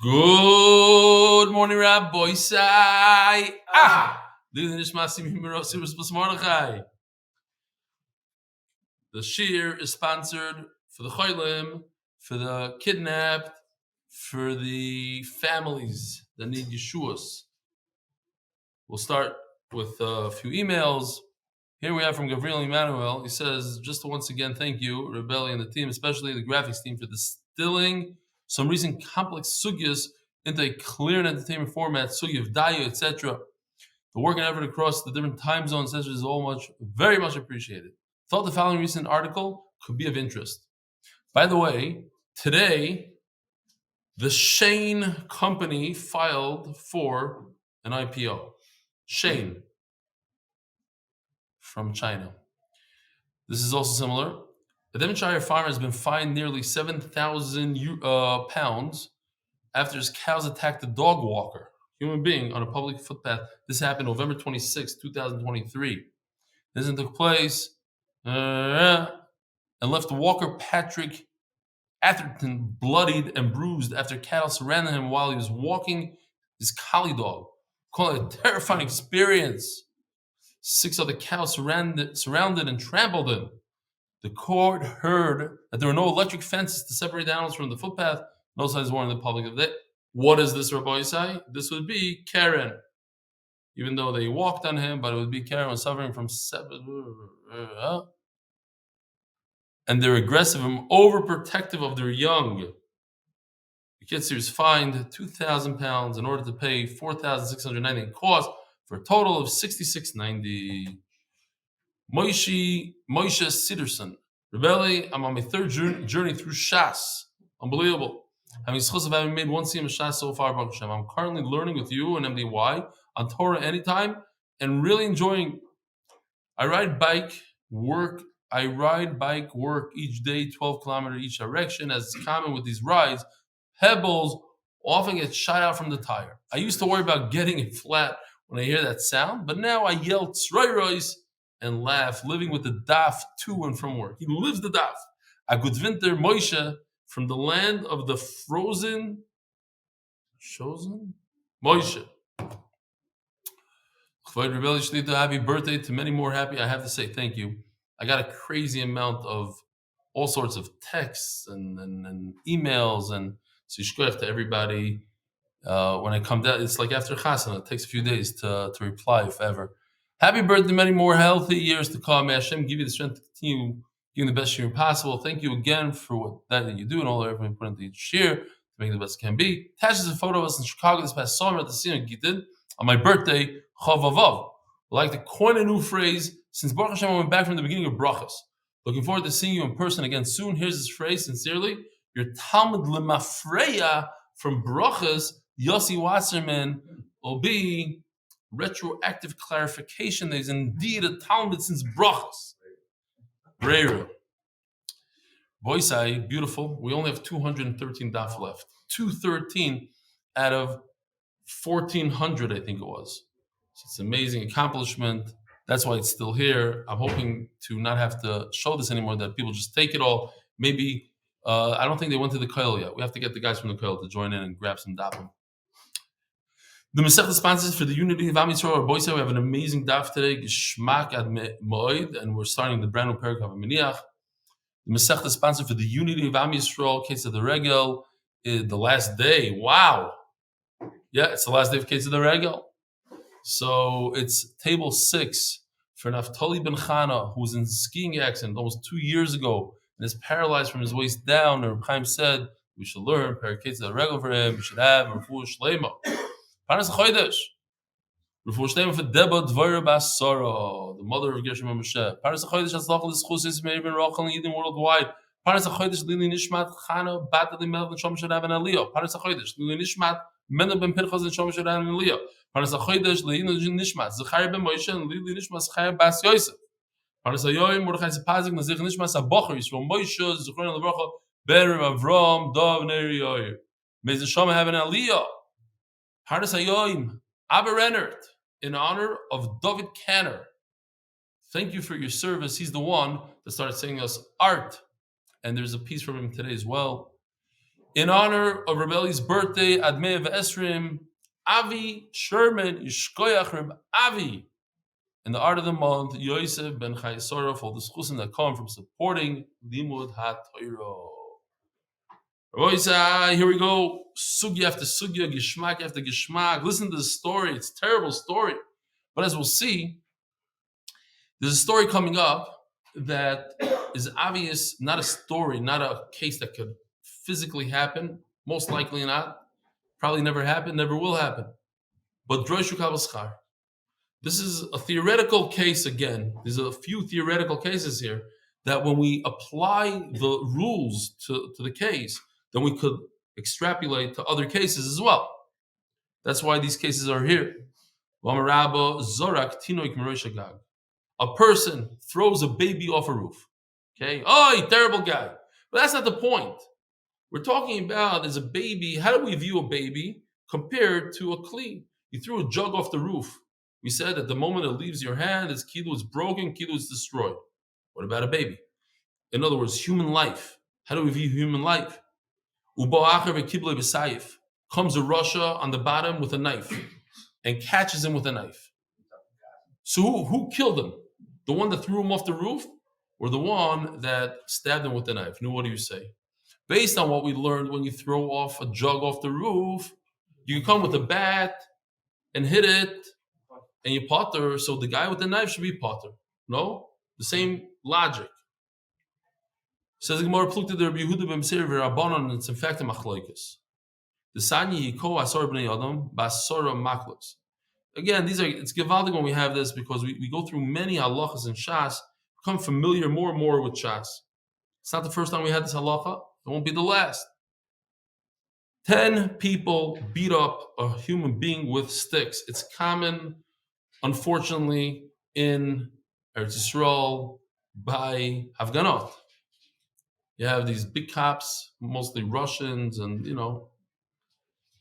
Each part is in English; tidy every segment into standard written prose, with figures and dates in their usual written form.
Good morning, Rabbi Sai. Leilo nishmat Mordechai. The shir is sponsored for the cholim, for the kidnapped, for the families that need Yeshuas. We'll start with a few emails. Here we have from Gabriel Emmanuel. He says, just to once again thank you, Rebelli and the team, especially the graphics team, for distilling some recent complex sugyas into a clear and entertainment format, sugya of dayu, etc. The work and effort across the different time zones is all very much appreciated. Thought the following recent article could be of interest. By the way, today, the Shane company filed for an IPO. Shane from China. This is also similar. A Devonshire farmer has been fined nearly 7,000 pounds after his cows attacked a dog walker, human being, on a public footpath. This happened November 26, 2023. This took place and left Walker Patrick Atherton bloodied and bruised after cattle surrounded him while he was walking his collie dog. Call it a terrifying experience. 6 other cows surrounded and trampled him. The court heard that there were no electric fences to separate the animals from the footpath. No signs warning the public of that. What is this, Rabbi Yisai? This would be Karen. Even though they walked on him, but it would be Karen was suffering from and they're aggressive and overprotective of their young. The kid was fined 2,000 pounds in order to pay 4,690 in cost for a total of 6,690. Moshe Siderson. Rebelli, I'm on my third journey through Shas. Unbelievable. Having schus of having made one siyum of Shas so far, Baruch Hashem. I'm currently learning with you and MDY on Torah anytime and really enjoying. I ride bike work each day, 12 kilometers each direction. As is common with these rides, pebbles often get shot out from the tire. I used to worry about getting it flat when I hear that sound, but now I yell tzroirois and laugh, living with the daf to and from work. He lives the daf. A good winter, Moshe, from the land of the frozen, Moshe. Happy birthday to many more happy. I have to say thank you. I got a crazy amount of all sorts of texts and emails, and so shkoyach to everybody. When I come down, it's like after Chasana. It takes a few days to reply, if ever. Happy birthday, many more healthy years to come. May Hashem give you the strength to continue giving the best year possible. Thank you again for what that you do and all that everyone put into each year to make the best it can be. Attaches a photo of us in Chicago this past summer at the Sina Yidden on my birthday, Chavavav. I'd like to coin a new phrase since Baruch Hashem I went back from the beginning of brachas. Looking forward to seeing you in person again soon. Here's this phrase, sincerely, your Talmud Lemafreya from brachas, Yossi Wasserman, will be retroactive clarification that is indeed a Talmud since brachas. Breira. Boisai, beautiful. We only have 213 daf left. 213 out of 1,400, I think it was. So it's an amazing accomplishment. That's why it's still here. I'm hoping to not have to show this anymore, that people just take it all. Maybe, I don't think they went to the koil yet. We have to get the guys from the koil to join in and grab some dafim. The Masechta sponsors for the unity of Am Yisrael. Boys, we have an amazing daf today, Geshmak ad Moed, and we're starting the brand new parak of Miniach. The Masechta sponsor for the unity of Am Yisrael, case of the Regel, the last day. Wow. Yeah, it's the last day of case of the Regel. So it's table 6 for Naftali Ben Channa, who was in a skiing accident almost 2 years ago and is paralyzed from his waist down. And Reb Chaim said we should learn parak case of the Regel for him. We should have refua shlema. Paras Chodesh. Refua shlema for Dvora Basara, the mother of Gershon Ben Moshe. Paras Chodesh Hatzlocha L'zechus Yosef Mayer Rochel yidden worldwide. Paras Chodesh leilo nishmat Chaneh bat Elimelech and leilo. Paras Chodesh leilo nishmat Mendel ben Pinchas and leilo. Paras Chodesh leilo nishmat Lzaicher Ben Moshe and leilo nishmat bas Yosef. Paras Mordechai Sapoznick Lzaicher Nishmas HaBochur Yisroel Moshe Zechron Rochel R Avrohom Dov May the Shama have an aliyah. Paras Abba Rennert, in honor of Dovid Kanner. Thank you for your service. He's the one that started sending us art. And there's a piece from him today as well. In honor of Reb Eli's birthday, Admei V'Esrim, Avi Sherman, Yishkoyach Reb Avi. In the art of the month, Yosef ben Chayesora for the schusim that come from supporting Limud HaTorah. Here we go. Sugya after sugya, gishmak after gishmak. Listen to the story. It's a terrible story. But as we'll see, there's a story coming up that is obvious, not a story, not a case that could physically happen. Most likely not. Probably never happened, never will happen. But Droshu Kavaschar. This is a theoretical case again. There's a few theoretical cases here that when we apply the rules to the case, then we could extrapolate to other cases as well. That's why these cases are here. A person throws a baby off a roof. Okay? Oh, terrible guy. But that's not the point. We're talking about as a baby, how do we view a baby compared to a kli? You threw a jug off the roof. We said at the moment it leaves your hand, its kilu is broken, kilu is destroyed. What about a baby? In other words, human life. How do we view human life? Comes a Russia on the bottom with a knife and catches him with a knife. So who killed him? The one that threw him off the roof or the one that stabbed him with the knife? Now, what do you say? Based on what we learned, when you throw off a jug off the roof, you can come with a bat and hit it and you potter, so the guy with the knife should be potter. No? The same logic. Says the Gemara, Plukta the Rabbi Yehuda ben Meseir v'Rabbanon, it's in fact a machlokes. The Sanyi Yiko Asor b'nei Adam b'Asora maklos. Again, it's gewaldig when we have this because we go through many halachas in Shas, become familiar more and more with Shas. It's not the first time we had this halacha. It won't be the last. 10 people beat up a human being with sticks. It's common, unfortunately, in Eretz Yisrael by Hafganot. You have these big cops, mostly Russians, and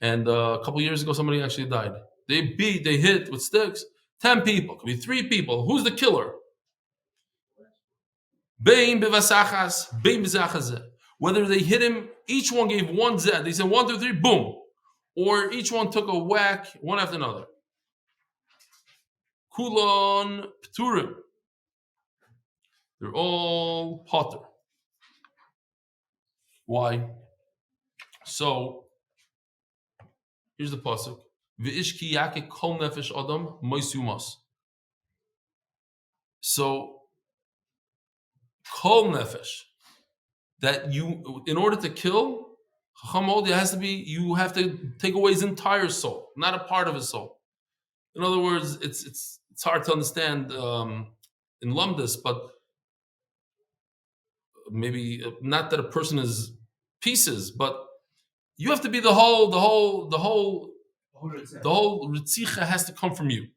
and a couple years ago, somebody actually died. They hit with sticks, 10 people, could be 3 people. Who's the killer? Whether they hit him, each one gave one zed. They said 1, 2, 3, boom. Or each one took a whack, one after another. Kulon Pturim. They're all potter. Why? So, here's the pasuk. V'ishki yake kol nefesh adam moisumas. So, kol nefesh, that in order to kill, you have to take away his entire soul, not a part of his soul. In other words, it's hard to understand in lumdus, but maybe not that a person is pieces, but you have to be the whole ritzicha has to come from you.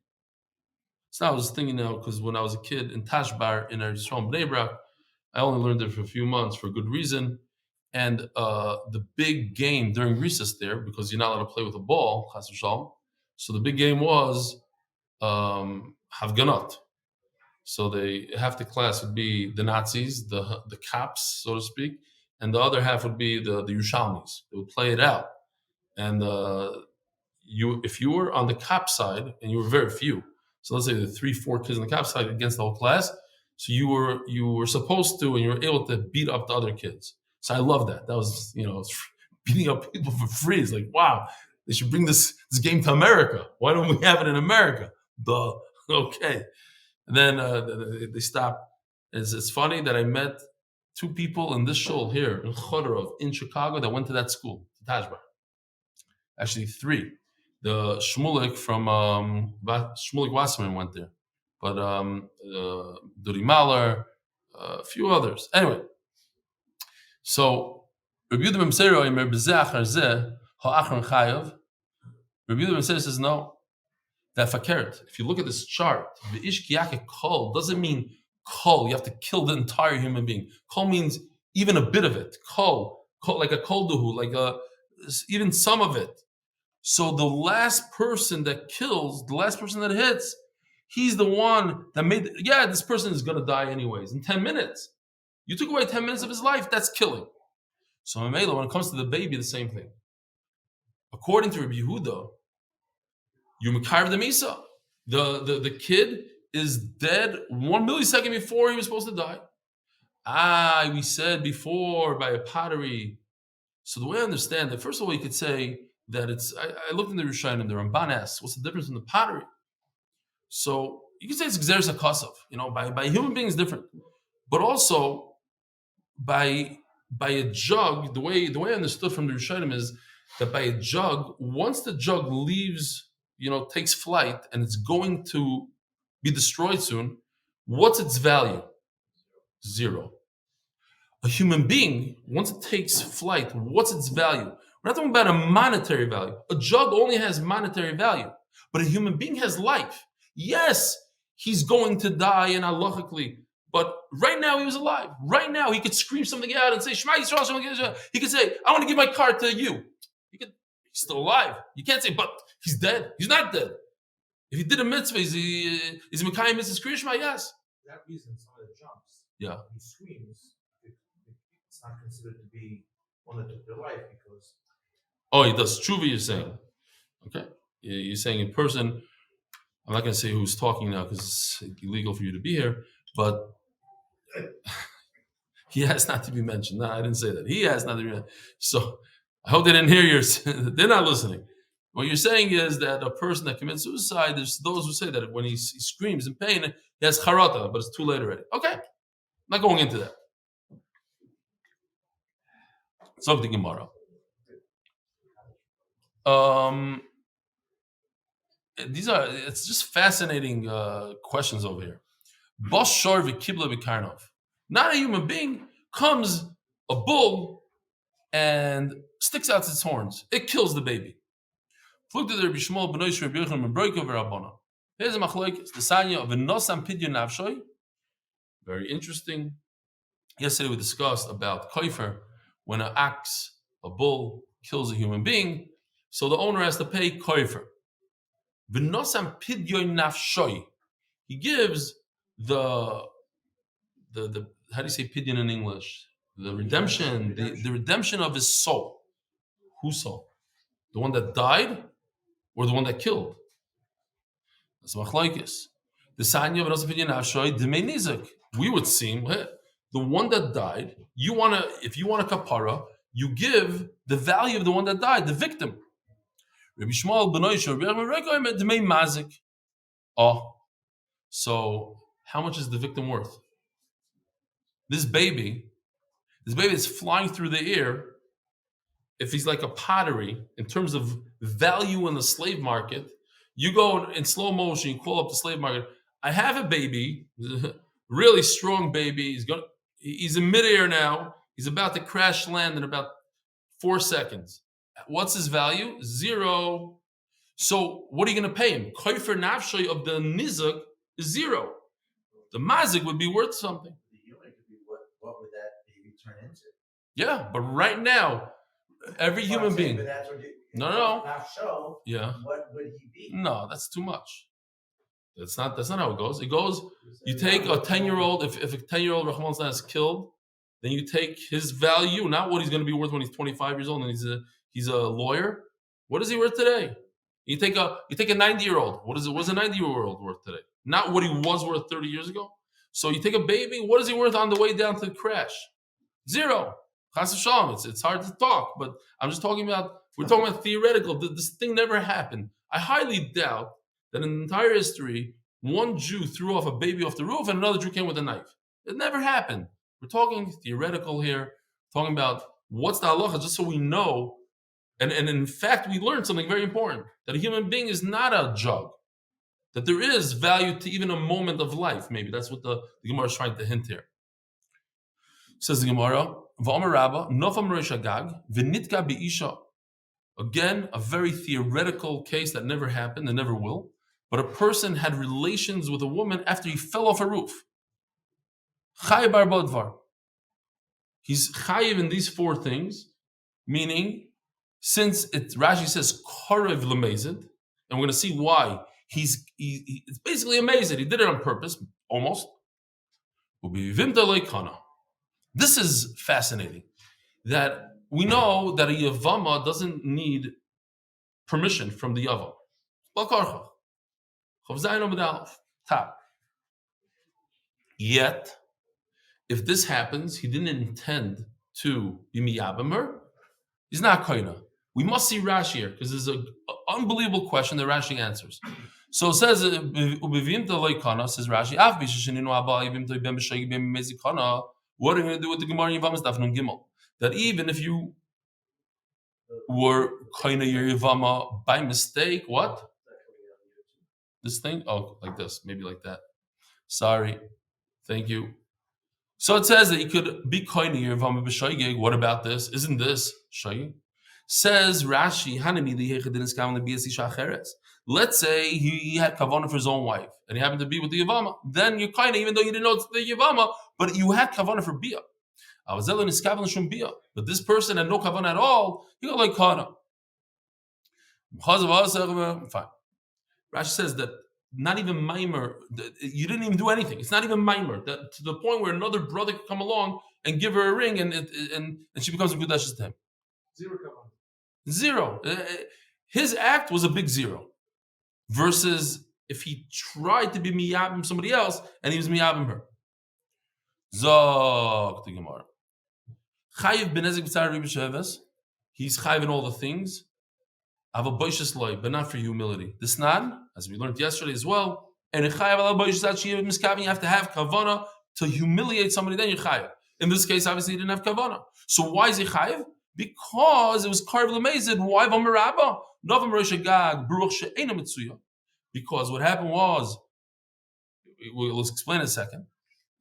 So I was thinking now, because when I was a kid in Tashbar in Yisroel Bnei Brak, I only learned it for a few months for good reason. And the big game during recess there, because you're not allowed to play with a ball, chas v'shalom, so the big game was Hafganot. So half the class would be the Nazis, the cops, so to speak, and the other half would be the Yerushalmis. They would play it out. And if you were on the cop side, and you were very few, so let's say the 3-4 kids on the cop side against the whole class, so you were supposed to, and you were able to beat up the other kids. So I love that. That was, beating up people for free. It's like, wow, they should bring this game to America. Why don't we have it in America? Duh. Okay. And then they stopped. It's funny that I met 2 people in this shul here in Chodorov in Chicago that went to that school, Tashbar. Actually 3. The Shmulik from Shmulik Wasserman went there, but Duri Mahler, a few others. Anyway, so Rabbi Yehuda ben Meseir Omer b'zeh achar zeh ha'achron chayav. Rabbi Yehuda ben Meseir says no. That fakert. If you look at this chart, v'ish kiyake kol doesn't mean kol. You have to kill the entire human being. Kol means even a bit of it. Kol like a kol duhu, like even some of it. So the last person that kills, the last person that hits, he's the one that made. This person is going to die anyways in 10 minutes. You took away 10 minutes of his life. That's killing. So when it comes to the baby, the same thing. According to Rabbi Yehuda, you mekarv the misa. The kid is dead 1 millisecond before he was supposed to die. We said before by a pottery. So the way I understand it, first of all, you could say that it's. I looked in the Rishonim and the Ramban asks, what's the difference in the pottery? So you could say it's gzeres hakasov. By human beings different, but also by a jug. The way I understood from the Rishonim is that by a jug, once the jug leaves, takes flight and it's going to be destroyed soon, what's its value? Zero. A human being, once it takes flight, what's its value? We're not talking about a monetary value. A jug only has monetary value, but a human being has life. Yes, he's going to die and halachically, but right now he was alive. Right now he could scream something out and say, Shema Yisrael. He could say, I want to give my car to you. He's still alive. You can't say, but he's dead. He's not dead. If he did a mitzvah, is Mekayim Mrs. Krishma? Yes. For that reason, some of the jumps, yeah, he screams, it's not considered to be one that took their life because. Oh, he does tshuva, you're saying. Okay. You're saying in person, I'm not going to say who's talking now because it's illegal for you to be here, but he has not to be mentioned. No, I didn't say that. He has not to be mentioned. So I hope they didn't hear yours. They're not listening. What you're saying is that a person that commits suicide, there's those who say that when he screams in pain, he has charata, but it's too late already. Okay. I'm not going into that. So the Gemara. It's just fascinating questions over here. Boshor v'kibla b'karnov. Not a human being. Comes a bull and sticks out its horns. It kills the baby. Here's a machlokes. The sanya of a nosam pidyon nafshoy. Very interesting. Yesterday we discussed about koifer when an ox, a bull, kills a human being, so the owner has to pay koifer. V'nosam pidyon nafshoy. He gives the how do you say pidyon in English? The redemption, the redemption of his soul. Whose soul? The one that died or the one that killed? That's machlokes. The sanya of nosam pidyon nafshoy d'mei nizak. We would seem the one that died. If you want a kapara, you give the value of the one that died, the victim. Oh, so how much is the victim worth? This baby is flying through the air. If he's like a pottery in terms of value in the slave market, you go in slow motion, you call up the slave market. I have a baby, really strong baby. He's in midair now. He's about to crash land in about 4 seconds. What's his value? 0. So what are you going to pay him? Koifer nafshay of the nizak is 0. The mazik would be worth something. The human could be what would that baby turn into? Yeah, but right now, every human being. No. Nafsho, yeah. What would he be? No, that's too much. That's not how it goes. It goes, you take a 10-year-old, if a 10-year-old Rahman is killed, then you take his value, not what he's going to be worth when he's 25 years old and he's a lawyer. What is he worth today? You take a 90-year-old. What's a 90-year-old worth today? Not what he was worth 30 years ago. So you take a baby, what is he worth on the way down to the crash? 0. Chas v'shalom. It's hard to talk, but we're talking about theoretical. This thing never happened. I highly doubt that in entire history, one Jew threw off a baby off the roof and another Jew came with a knife. It never happened. We're talking theoretical here, talking about what's the halacha, just so we know. And in fact, we learned something very important, that a human being is not a jug, that there is value to even a moment of life. Maybe that's what the Gemara is trying to hint here. Says the Gemara, V'omer Rabba, Nofam Rosh Hagag, V'nitka Be'isha. Again, a very theoretical case that never happened and never will. But a person had relations with a woman after he fell off a roof. Chayiv bar bodvar. He's chayiv in these 4 things, meaning, since Rashi says korev lemezid, and we're going to see why it's basically amazing. He did it on purpose, almost. This is fascinating. That we know that a Yavama doesn't need permission from the Yavam. Yet, if this happens, he didn't intend to be miyabim her, he's not koina. We must see Rashi here, because there's an unbelievable question that Rashi answers. So it says, says Rashi, what are you going to do with the Gemara Yavamas Daf Nun Gimel? That even if you were koina your Yavama by mistake, what? This thing? Oh, like this, maybe like that. Sorry. Thank you. So it says that you could be koina your Yavama b'shoigeg. What about this? Isn't this shoigeg? Says Rashi, let's say he had kavanah for his own wife, and he happened to be with the Yavama. Then you're kind of, even though you didn't know it's the Yavama, but you had kavanah for Bia. But this person had no kavanah at all, he got like kana. Fine. Rashi says that not even maimer, you didn't even do anything. It's not even maimer, that to the point where another brother could come along and give her a ring, and she becomes a Gudashes to him. Zero kavanah. Zero. His act was a big zero. Versus if he tried to be miyabim somebody else and he was miyabim her. Zog the Gemara. Chayiv benezek b'tzar ribi sheves. He's chayiv in all the things. Ava boishes loy, but not for humility. This nan, as we learned yesterday as well, and chayiv ala boishes at shiv miskavin. You have to have kavana to humiliate somebody. Then you're chayiv. In this case, obviously, he didn't have kavana. So why is he chayiv? Because it was karv l'meizid. Why v'merabba? Novam Rochel Gag Baruch she'ena mitzuya. Because what happened was, we'll explain in a second.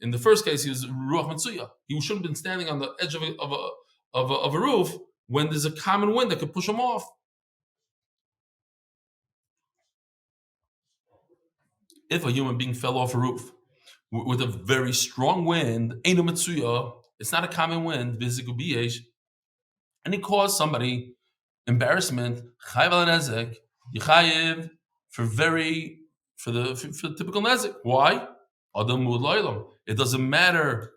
In the first case, he was ruach mitzuya. He shouldn't have been standing on the edge of a roof when there's a common wind that could push him off. If a human being fell off a roof with a very strong wind, ena mitzuya, it's not a common wind, and it caused somebody embarrassment, chayiv al nezek, you chayiv for the typical nezek. Why? Adam mud leilo. It doesn't matter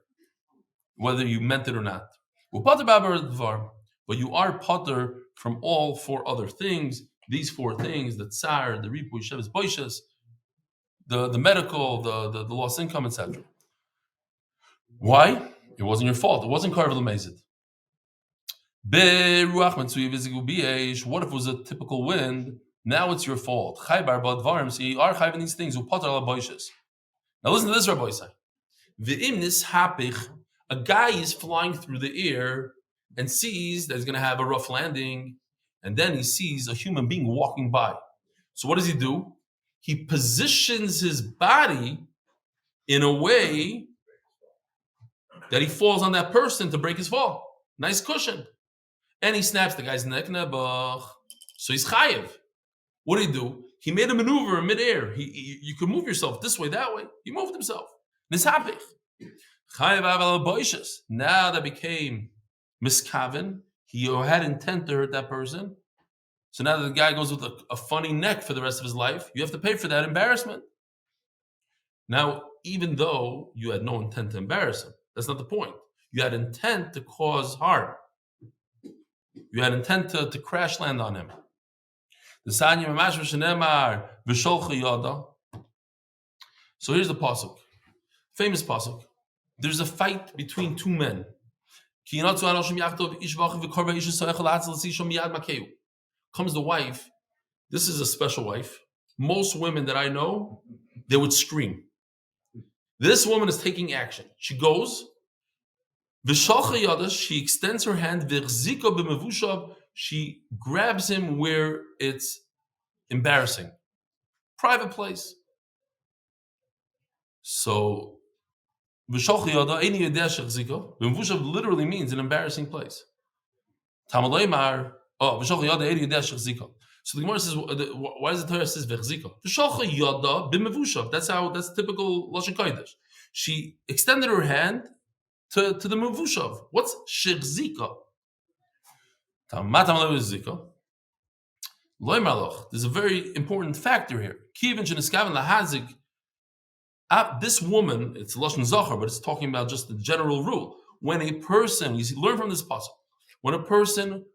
whether you meant it or not. But you are potter from all four other things. These four things: the tsar, the ripu, sheves, boishes, the medical, the lost income, etc. Why? It wasn't your fault. It wasn't karv l'meizid. What if it was a typical wind? Now it's your fault. So you are chayv these things. Now listen to this, Rabbi Isai. A guy is flying through the air and sees that he's going to have a rough landing, and then he sees a human being walking by. So what does he do? He positions his body in a way that he falls on that person to break his fall. Nice cushion. And he snaps the guy's neck. So he's chayiv. What did he do? He made a maneuver in midair. You could move yourself this way, that way. He moved himself. Nishapich. Chayiv aval boishes. Now that became miskaven. He had intent to hurt that person. So now that the guy goes with a funny neck for the rest of his life, you have to pay for that embarrassment. Now, even though you had no intent to embarrass him, that's not the point. You had intent to cause harm. You had intent to crash land on him. So here's the pasuk, famous pasuk. There's a fight between two men. Comes the wife. This is a special wife. Most women that I know, they would scream. This woman is taking action. She goes. She extends her hand. She grabs him where it's embarrassing. Private place. So, literally means an embarrassing place. So the Gemara says, why does the Torah says v'chzika? That's typical Lashon Kodesh. She extended her hand to the mevushav. What's shechzika? There's a very important factor here. This woman, it's Lashon Zachar, but it's talking about just the general rule. When a person, you see, learn from this pasuk. When a person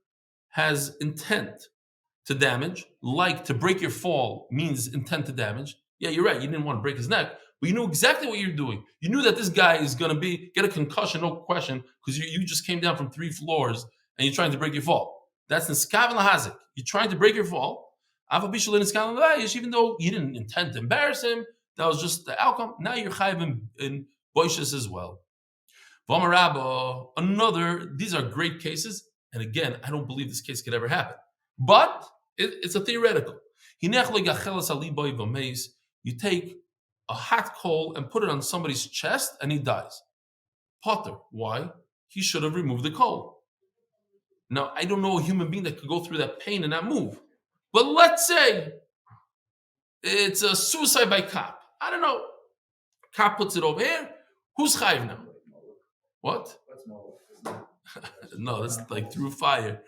has intent to damage, like to break your fall means intent to damage. Yeah, you're right. You didn't want to break his neck, but you knew exactly what you're doing. You knew that this guy is going to get a concussion, no question, because you just came down from 3 floors and you're trying to break your fall. That's niskav lahazik. You're trying to break your fall. Even though you didn't intend to embarrass him, that was just the outcome. Now you're chayiv in boishes as well. These are great cases. And again, I don't believe this case could ever happen. But it's a theoretical. You take a hot coal and put it on somebody's chest and he dies. Potter. Why? He should have removed the coal. Now, I don't know a human being that could go through that pain and not move. But let's say it's a suicide by cop. I don't know. Cop puts it over here. Who's chayiv now? What? No, that's like through fire.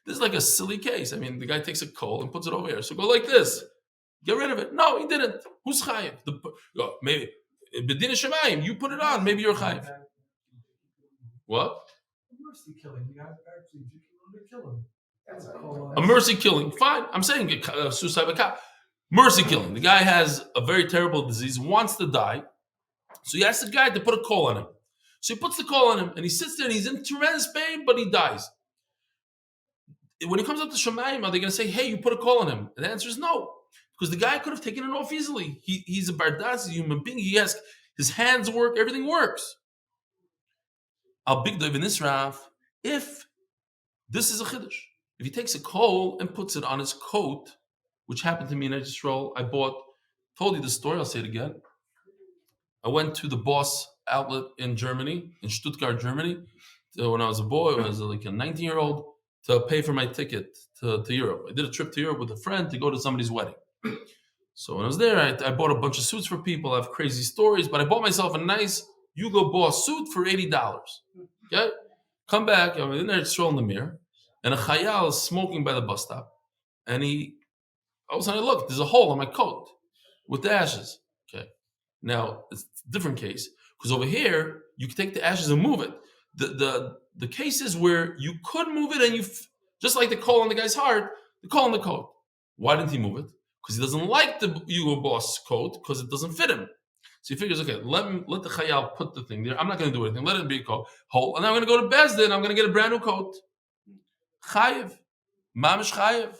This is like a silly case. I mean, the guy takes a coal and puts it over here. So go like this. Get rid of it. No, he didn't. Who's chayiv? Maybe B'din Shemayim, you put it on. Maybe you're chayiv. What? Mercy killing. You have to actually kill him. A mercy killing. Fine. I'm saying suicide by cop. Mercy killing. The guy has a very terrible disease, wants to die. So he asks the guy to put a coal on him. So he puts the coal on him and he sits there and he's in tremendous pain, but he dies. When he comes up to Shemayim, are they going to say, hey, you put a coal on him? And the answer is no. Because the guy could have taken it off easily. He's a bardas, he's a human being. He has his hands work, everything works. Al big Dovid Kanner, if this is a chiddush, if he takes a coal and puts it on his coat, which happened to me in Yisroel, told you the story, I'll say it again. I went to the Boss outlet in Germany, in Stuttgart, Germany, when I was a boy, when I was like a 19-year-old, to pay for my ticket to Europe. I did a trip to Europe with a friend to go to somebody's wedding. So when I was there, I bought a bunch of suits for people. I have crazy stories, but I bought myself a nice Hugo Boss suit for $80. Okay? Come back, I'm in there, stroll in the mirror, and a chayal is smoking by the bus stop. And all of a sudden I look, there's a hole on my coat with the ashes. Okay. Now, it's a different case, because over here, you can take the ashes and move it. The case is where you could move it, and just like the coal on the guy's heart, the coal on the coat. Why didn't he move it? Because he doesn't like the Hugo Boss coat, because it doesn't fit him. So he figures, okay, let the chayal put the thing there. I'm not going to do anything. Let it be a coat. Hole. And then I'm going to go to Bezdin. I'm going to get a brand new coat. Chayiv. Mamish chayiv.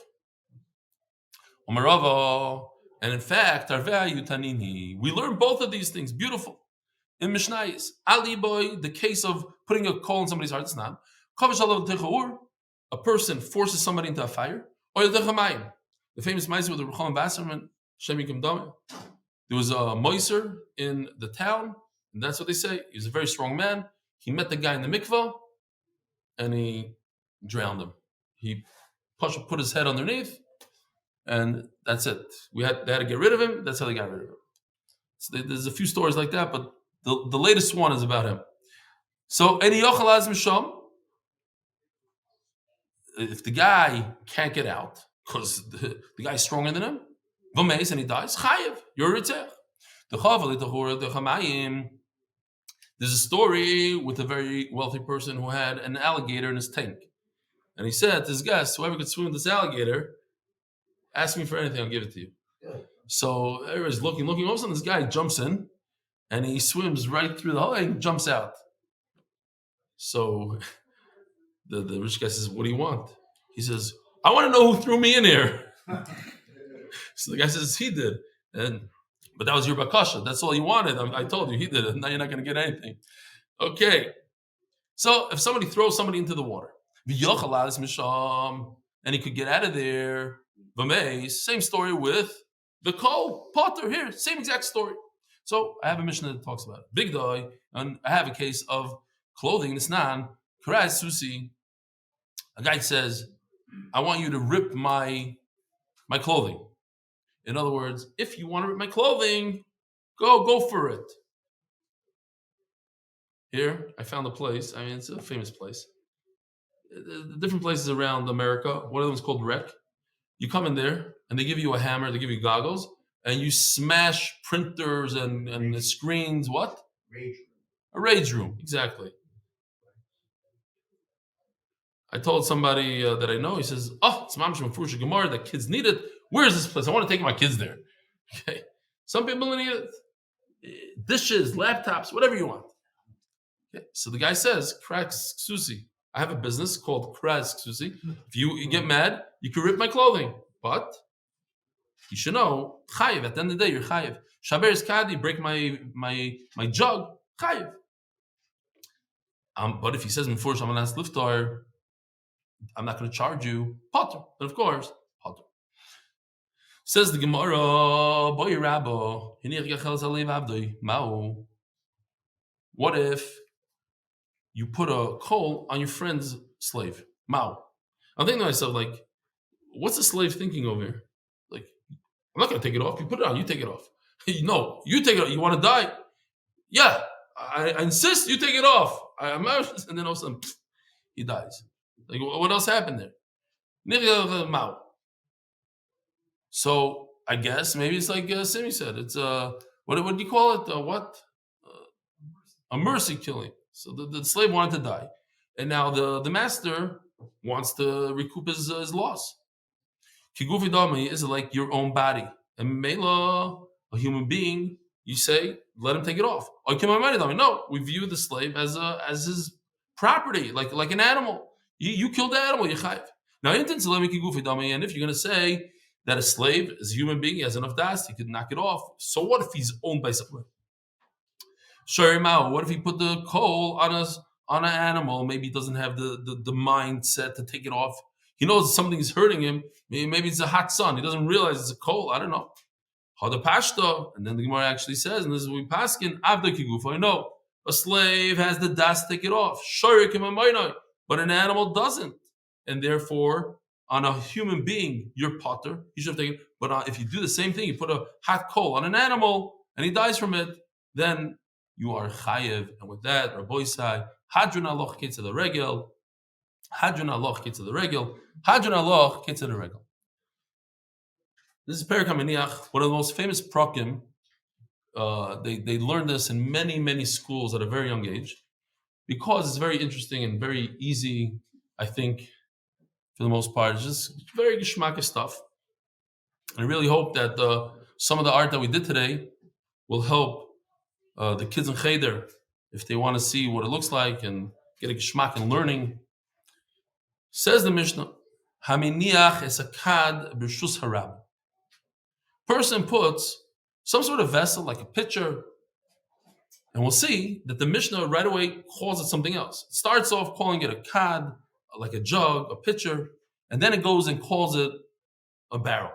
And in fact, we learn both of these things. Beautiful. In Mishnayis, Ali boy, the case of putting a coal in somebody's heart, it's not. A person forces somebody into a fire. Or the famous Meiser with the Reb Chaim there was a Moiser in the town, and that's what they say. He was a very strong man. He met the guy in the mikvah, and he drowned him. He put his head underneath, and that's it. They had to get rid of him. That's how they got rid of him. So there's a few stories like that, but the latest one is about him. So, if the guy can't get out because the guy's stronger than him, and he dies, chayiv, you're a ritzach. There's a story with a very wealthy person who had an alligator in his tank. And he said to his guest, whoever could swim with this alligator, ask me for anything, I'll give it to you. So everybody's looking. All of a sudden, this guy jumps in, and he swims right through the hole and jumps out. So the rich guy says, what do you want? He says, I want to know who threw me in here. So the guy says, he did. But that was your bakasha. That's all you wanted. I told you, he did it. Now you're not going to get anything. Okay. So if somebody throws somebody into the water, and he could get out of there, same story with the coal, potter here, same exact story. So I have a Mishnah that talks about it. Big doy, and I have a case of clothing, Nisnan, Karai Susi. A guy says, I want you to rip my clothing. In other words, if you want to rip my clothing, go for it. Here, I found a place. I mean, it's a famous place. Different places around America. One of them is called Rec. You come in there, and they give you a hammer, they give you goggles, and you smash printers and the screens. What? Rage room. A rage room, exactly. I told somebody that I know. He says, "Oh, it's Mamish Mefurusha Gemara that kids need it. Where is this place? I want to take my kids there." Okay, some people need it. Dishes, laptops, whatever you want. Okay. So the guy says, "Cracks Susi. I have a business called Kraz Susi. If you get mad, you can rip my clothing, but you should know, chayiv. At the end of the day, you're chayiv. Shaber is kadi, break my jug, chayiv. But if he says Mefurish, I'm gonna ask liftar, I'm not going to charge you, potter. But of course, potter." Says the Gemara, boy rabbo, what if you put a coal on your friend's slave? Mao. I'm thinking to myself, like, what's the slave thinking over here? Like, I'm not going to take it off. You put it on, you take it off. No, you take it off. You want to die? Yeah, I insist you take it off. And then all of a sudden, he dies. Like, what else happened there? Mao. So I guess maybe it's like Simi said. It's what do you call it? A mercy killing. So the slave wanted to die, and now the master wants to recoup his loss. Kigufi dami is like your own body, and Mela, a human being, you say let him take it off. No, we view the slave as his property, like an animal. You killed the animal, you chayiv. Now, and if you're going to say that a slave is a human being, he has enough dust, he could knock it off. So what if he's owned by someone? What if he put the coal on an animal? Maybe he doesn't have the mindset to take it off. He knows something's hurting him. Maybe it's a hot sun. He doesn't realize it's a coal. I don't know. And then the Gemara actually says, and this is what we paskin, Avda kigufa. No, a slave has the das to take it off. But an animal doesn't. And therefore, on a human being, you're potter. You should have taken it. But if you do the same thing, you put a hot coal on an animal and he dies from it, then you are chayev. And with that, Rabbi Isai, Hadran aloch ketz the regel, Hadran aloch ketz the regel, Hadran aloch ketz the regel. This is Perik HaMeniach, one of the most famous prokim. They learned this in many schools at a very young age because it's very interesting and very easy, I think, for the most part. It's just very geschmack stuff. And I really hope that some of the art that we did today will help the kids in Cheder if they want to see what it looks like and get a geschmack in learning. Says the Mishnah, Haminiach es akad b'shus harab. Person puts some sort of vessel, like a pitcher, and we'll see that the Mishnah right away calls it something else. It starts off calling it a kad, like a jug, a pitcher, and then it goes and calls it a barrel.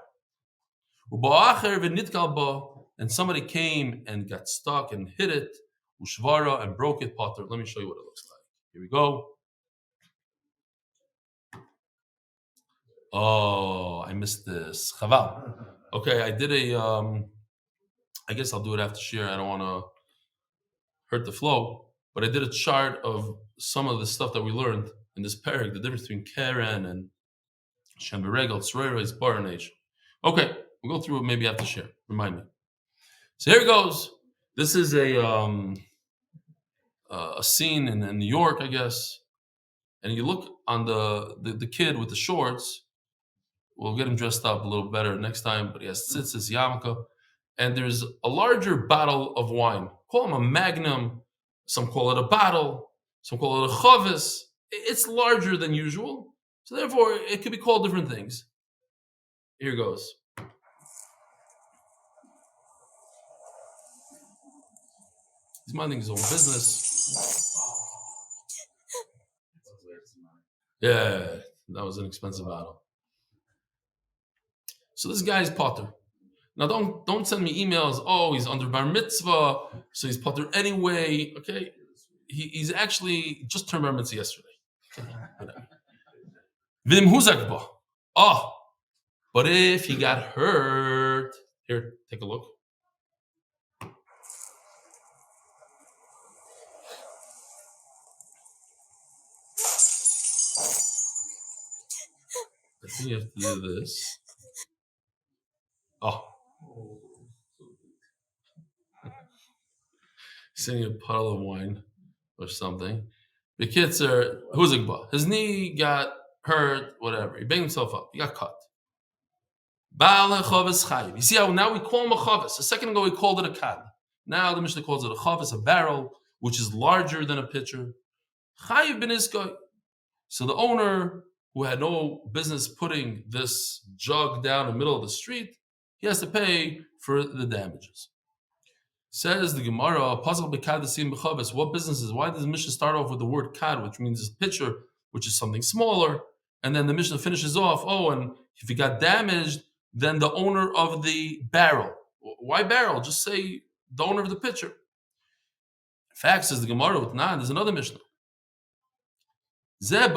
And somebody came and got stuck and hit it, ushvara, and broke it, potter. Let me show you what it looks like. Here we go. Oh, I missed this. Chaval. Okay, I did I guess I'll do it after shir. I don't want to hurt the flow, but I did a chart of some of the stuff that we learned in this parak, the difference between Karen and Shem Beregel, Tzroira is bar and age. Okay, we'll go through it maybe after shir. Remind me. So here it goes. This is a scene in New York, I guess. And you look on the kid with the shorts. We'll get him dressed up a little better next time, but he has tzitzis, yarmulke, and there's a larger bottle of wine. Call him a magnum. Some call it a bottle. Some call it a chavis. It's larger than usual, so therefore it could be called different things. Here goes. He's minding his own business. Yeah, that was an expensive bottle. So this guy's potter. Now don't send me emails. Oh, he's under bar mitzvah, so he's potter anyway. Okay, he's actually just turned bar mitzvah yesterday. Vim huzakba. Oh, but if he got hurt, here, take a look. I think you have to do this. Oh. Sending a bottle of wine or something. Bekitzer, huzigba. His knee got hurt, whatever. He banged himself up. He got cut. Baal chavis chayiv. You see how now we call him a chavis. A second ago we called it a kad. Now the Mishnah calls it a chavis, a barrel, which is larger than a pitcher. Chayiv ben iskoy. So the owner, who had no business putting this jug down in the middle of the street, he has to pay for the damages. Says the Gemara, Pasal bekad asim b'chavis. What business is? Why does the Mishnah start off with the word kad, which means a pitcher, which is something smaller, and then the Mishnah finishes off, and if he got damaged, then the owner of the barrel. Why barrel? Just say the owner of the pitcher. In fact, says the Gemara, there's another Mishnah. Here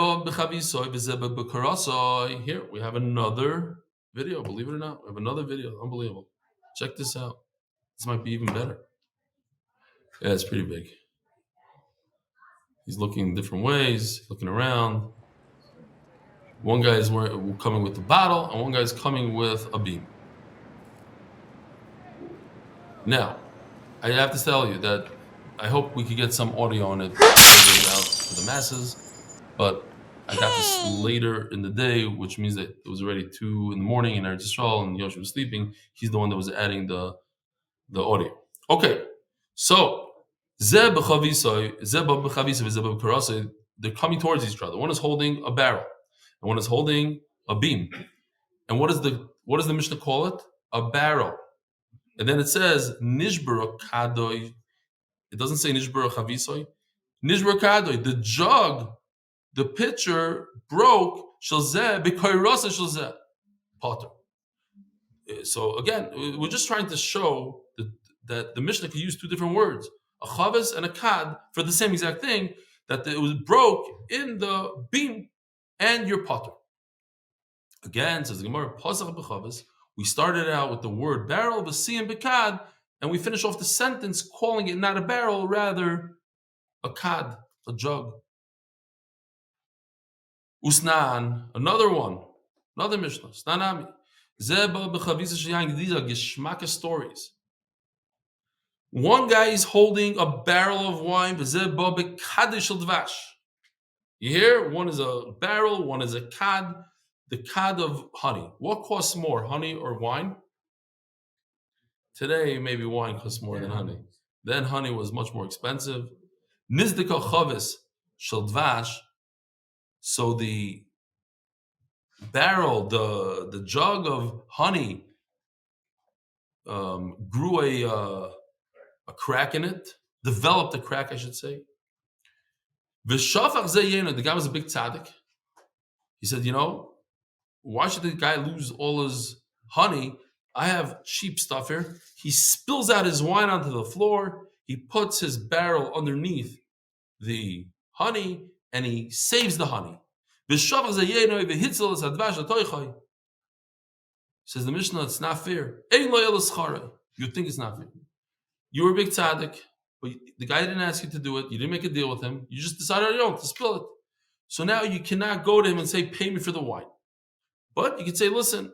we have another video. Believe it or not, we have another video. Unbelievable. Check this out. This might be even better. Yeah, it's pretty big. He's looking different ways, looking around. One guy is coming with the bottle, and one guy is coming with a beam. Now, I have to tell you that I hope we could get some audio on it to get it out to the masses. But I got this later in the day, which means that it was already 2 in the morning in Eretz Yisrael, and Yoshi was sleeping. He's the one that was adding the audio. Okay, so they're coming towards each other. One is holding a barrel, and one is holding a beam. And what does the Mishnah call it? A barrel. And then it says nishbara kadoy. It doesn't say nishbara chavisoy. Nishbara kadoy. The jug, the pitcher broke. Shalzeh b'koyrasa shalzeh potter. So again, we're just trying to show that the Mishnah could use 2 different words, a chavis and a kad, for the same exact thing, that it was broke in the beam and your potter. Again, says the Gemara, pasach b'chavis. We started out with the word barrel, v'siyim b'kad, and we finish off the sentence calling it not a barrel, rather a kad, a jug. Usnan, another one, another Mishnah, snanami. These are geschmacka stories. One guy is holding a barrel of wine. You hear? One is a barrel, one is a kad, the kad of honey. What costs more, honey or wine? Today, maybe wine costs more than honey. Then honey was much more expensive. Nizdika chavis shel dvash. So the barrel, the jug of honey, grew a crack in it, developed a crack, I should say. The guy was a big tzaddik. He said, why should the guy lose all his honey? I have cheap stuff here. He spills out his wine onto the floor. He puts his barrel underneath the honey, and he saves the honey. Says the Mishnah, it's not fair. You think it's not fair. You were a big tzaddik, but the guy didn't ask you to do it. You didn't make a deal with him. You just decided on your own to spill it. So now you cannot go to him and say, pay me for the wine. But you can say, listen,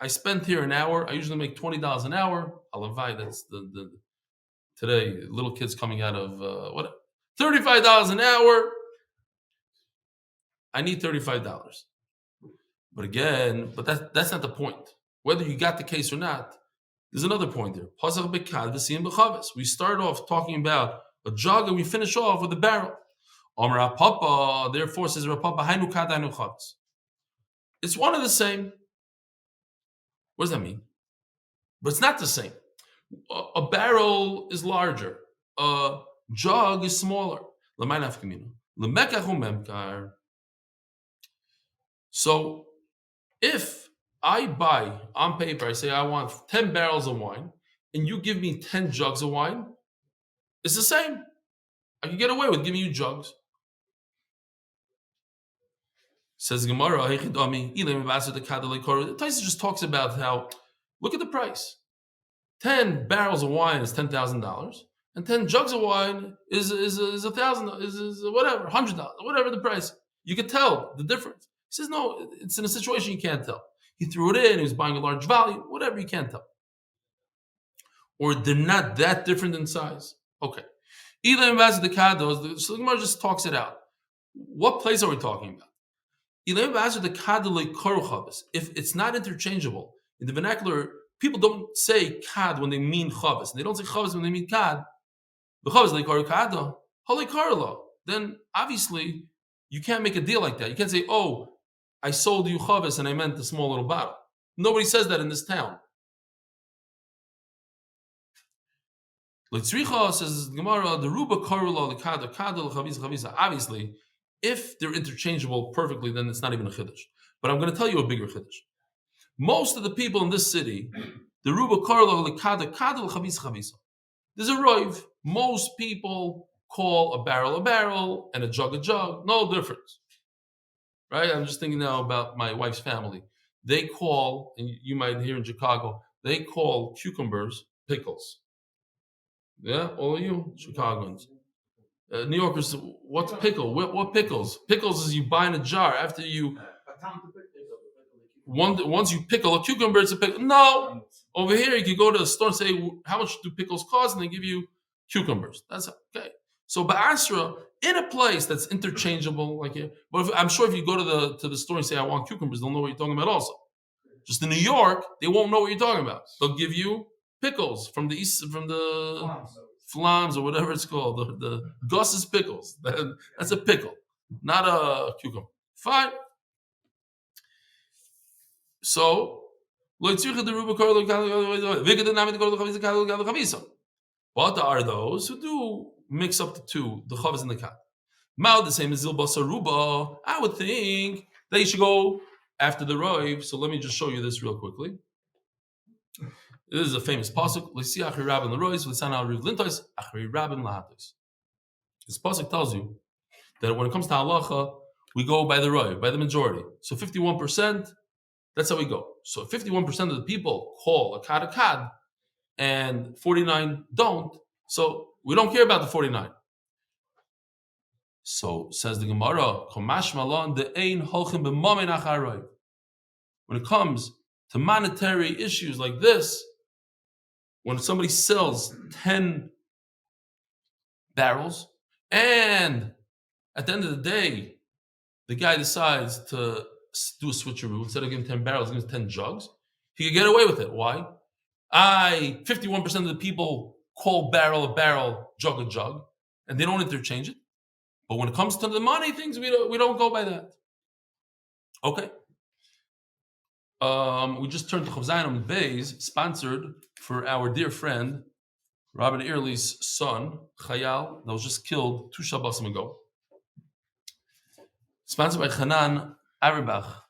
I spent here an hour. I usually make $20 an hour. Alavai, that's the today, little kids coming out of, $35 an hour. I need $35. But again, that's not the point. Whether you got the case or not, there's another point there. We start off talking about a jug and we finish off with a barrel. Therefore, says Rapapa, it's one and the same. What does that mean? But it's not the same. A barrel is larger. A jug is smaller. So if I buy on paper, I say I want 10 barrels of wine, and you give me 10 jugs of wine, it's the same. I can get away with giving you jugs. Says Gemara, Taisa just talks about how, look at the price. 10 barrels of wine is $10,000, and 10 jugs of wine is $1,000, is whatever, $100, whatever the price. You can tell the difference. He says, no, it's in a situation you can't tell. He threw it in, he was buying a large value, whatever, you can't tell. Or they're not that different in size. Okay. So the Gemara just talks it out. What place are we talking about? If it's not interchangeable, in the vernacular, people don't say kad when they mean chavis. And they don't say chavis when they mean kad. Then obviously you can't make a deal like that. You can't say, oh, I sold you chavis and I meant a small little bottle. Nobody says that in this town. L'tzricha says Gemara, the ruba karula l'kada kada l'chavisa chavisa. Obviously, if they're interchangeable perfectly, then it's not even a chiddush. But I'm going to tell you a bigger chiddush. Most of the people in this city, the ruba karula l'kada kada l'chavisa chavisa. There's a roiv. Most people call a barrel and a jug. No difference, right? I'm just thinking now about my wife's family. They call, and you might hear in Chicago, they call cucumbers pickles. Yeah, all of you Chicagoans. New Yorkers, what's pickle? What pickles? Pickles is you buy in a jar after you. Once you pickle a cucumber, it's a pickle. No, over here you can go to the store and say, how much do pickles cost? And they give you cucumbers. That's okay. So Ba'asra, in a place that's interchangeable, like here, but I'm sure if you go to the store and say, I want cucumbers, they'll know what you're talking about also. Just in New York, they won't know what you're talking about. They'll give you pickles from the flams or whatever it's called, the Gus's pickles. That's a pickle, not a cucumber. Fine. So, what are those who do mix up the two, the chavis and the kat? Mao, the same as zilba saruba. I would think that you should go after the roiv. So let me just show you this real quickly. This is a famous pasuk. This pasuk tells you that when it comes to halacha, we go by the roiv, by the majority. So 51%, that's how we go. So 51% of the people call a kad, and 49 don't. So we don't care about the 49. So says the Gemara, when it comes to monetary issues like this, when somebody sells 10 barrels and at the end of the day, the guy decides to do a switcheroo, instead of giving 10 barrels, he gives 10 jugs, he could get away with it. Why? 51% of the people call barrel a barrel, jug a jug, and they don't interchange it. But when it comes to the money things, we don't go by that. Okay. We just turned to Amud Beis, sponsored for our dear friend, Rabbi Eli's son, Chayal, that was just killed 2 Shabbosim ago. Sponsored by Hanan Auerbach,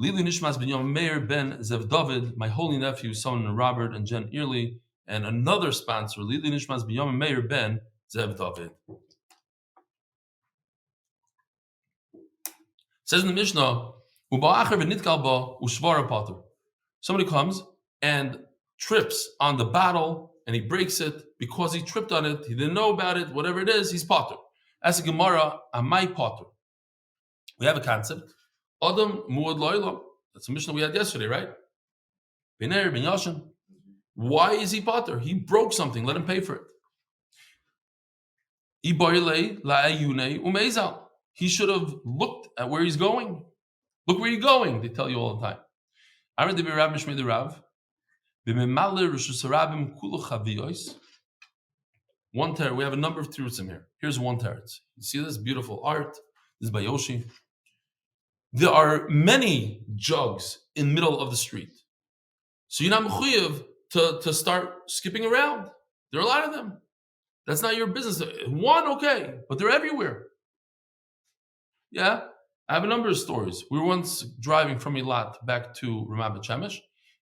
leilo nishmat Mayer ben Dovid, my holy nephew, son Robert and Jen Eli, and another sponsor, leilo nishmat Mayer ben Dovid. Says in the Mishnah, somebody comes and trips on the bottle and he breaks it because he tripped on it, he didn't know about it, whatever it is, he's potter. As a Gemara, amai potter. We have a concept. Adam muad leilo. That's a Mishnah we had yesterday, right? Biner ben Yashin. Why is he potter? He broke something. Let him pay for it. He should have looked at where he's going. Look where you're going, they tell you all the time. One teretz, we have a number of terutzim here. Here's one teretz. You see this beautiful art? This is by Yoshi. There are many jugs in the middle of the street. So you're not mechuyev to start skipping around. There are a lot of them. That's not your business. One, okay, but they're everywhere. Yeah, I have a number of stories. We were once driving from Eilat back to Ramat Bet Shemesh,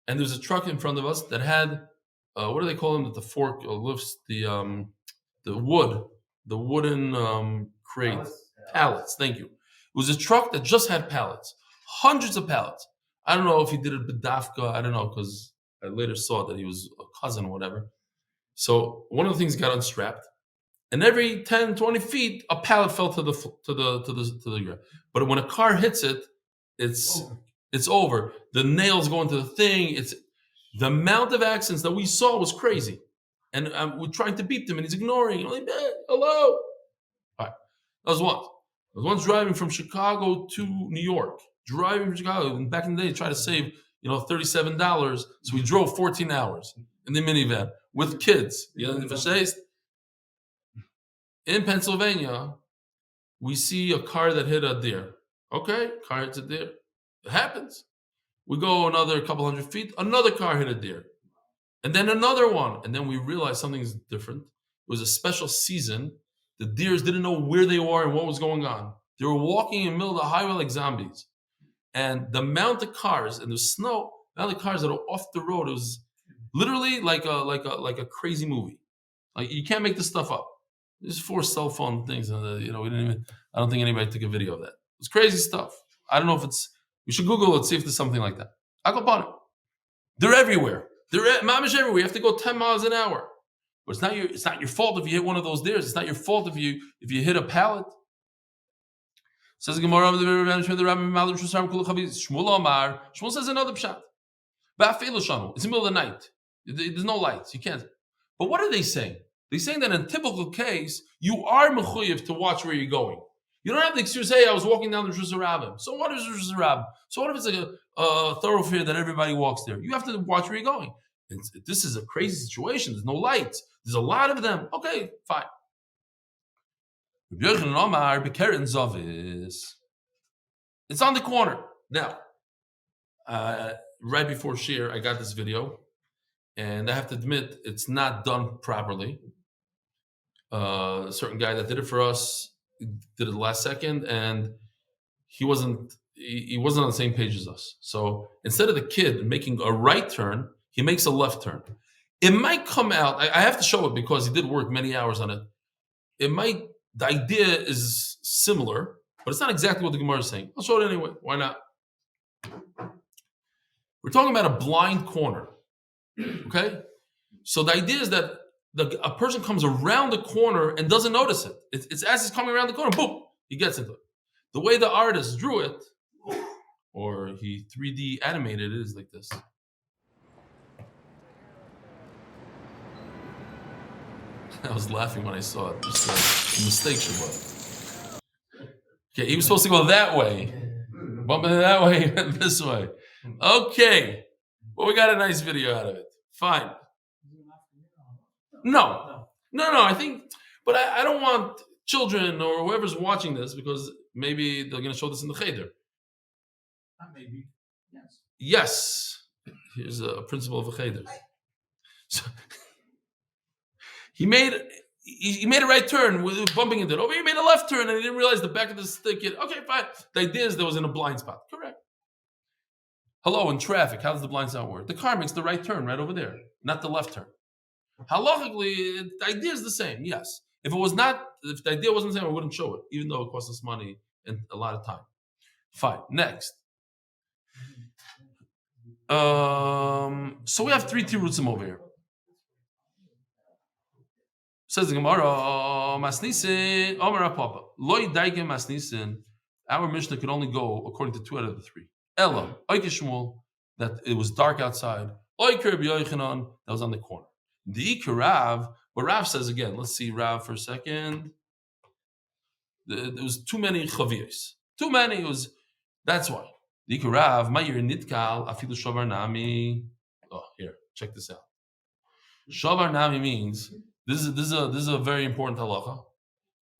and there's a truck in front of us that had, what do they call them? That the fork lifts the wooden crate. Pallets, thank you. It was a truck that just had pallets, hundreds of pallets. I don't know if he did it b'dafka, I don't know, because I later saw that he was a cousin or whatever. So one of the things got unstrapped, and every 10, 20 feet, a pallet fell to the ground. But when a car hits it, it's over. The nails go into the thing. The amount of accidents that we saw was crazy. And we're trying to beat him, and he's ignoring. Hello. All right. That was one. I was once driving from Chicago to New York. Driving from Chicago, and back in the day, try to save $37. So we drove 14 hours in the minivan with kids. In Pennsylvania, we see a car that hit a deer. Okay, car hits a deer. It happens. We go another couple hundred feet, another car hit a deer. And then another one. And then we realized something's different. It was a special season. The deers didn't know where they were and what was going on. They were walking in the middle of the highway like zombies. And the amount of cars and the snow, the amount of cars that are off the road, it was literally like a crazy movie. Like you can't make this stuff up. There's 4 cell phone things, and we didn't even. I don't think anybody took a video of that. It's crazy stuff. I don't know if it's. We should Google it, see if there's something like that. I'll go upon it. They're everywhere. Mamish everywhere. You have to go 10 miles an hour. But it's not your fault if you hit one of those deers. It's not your fault if you hit a pallet. Says the Gemara, Shmuel says another pshat. It's in the middle of the night. There's no lights. You can't. But what are they saying? They're saying that in a typical case, you are mechuyev to watch where you're going. You don't have the excuse, hey, I was walking down the Rishus Rabbim. So what is Rishus Rabbim? So what if it's like a thoroughfare that everybody walks there? You have to watch where you're going. This is a crazy situation. There's no lights. There's a lot of them. Okay, fine. It's on the corner. Now, right before Shir, I got this video, and I have to admit, it's not done properly. A certain guy that did it for us did it last second, and he wasn't on the same page as us. So instead of the kid making a right turn, he makes a left turn. It might come out. I have to show it because he did work many hours on it. The idea is similar, but it's not exactly what the Gemara is saying. I'll show it anyway. Why not? We're talking about a blind corner. Okay? So the idea is that a person comes around the corner and doesn't notice it. It's as he's coming around the corner, boom, he gets into it. The way the artist drew it, or he 3D animated it, is like this. I was laughing when I saw it. Just a mistake, Shabbat. Okay, he was supposed to go that way. Bumping it that way, this way. Okay. Well, we got a nice video out of it. Fine. No. I think, but I don't want children or whoever's watching this, because maybe they're going to show this in the cheder. Not maybe. Yes. Here's a principle of a cheder. So, he made a right turn with bumping into it. Over here, he made a left turn and he didn't realize the back of the stick hit. Okay, fine. The idea is there was in a blind spot. Correct. Hello, in traffic, how does the blind spot work? The car makes the right turn right over there, not the left turn. Halachically, the idea is the same, yes. If the idea wasn't the same, I wouldn't show it, even though it costs us money and a lot of time. Fine. Next. So we have 3 tirutzim over here. Says the Gemara, Masnisin, Omar Papa, Loi Daigem Masnisin. Our Mishnah could only go according to 2 out of the 3. Ella, Oike Shmuel, that it was dark outside. Oike Rabbi Yochanan, that was on the corner. The Ika Rav, but Rav says again, let's see Rav for a second. There was too many chaviyos. Too many, that's why. The Ika Rav, Mayer Nitkal, Afilu Shavar Nami. Oh, here, check this out. Shavar Nami means, this is a very important halacha.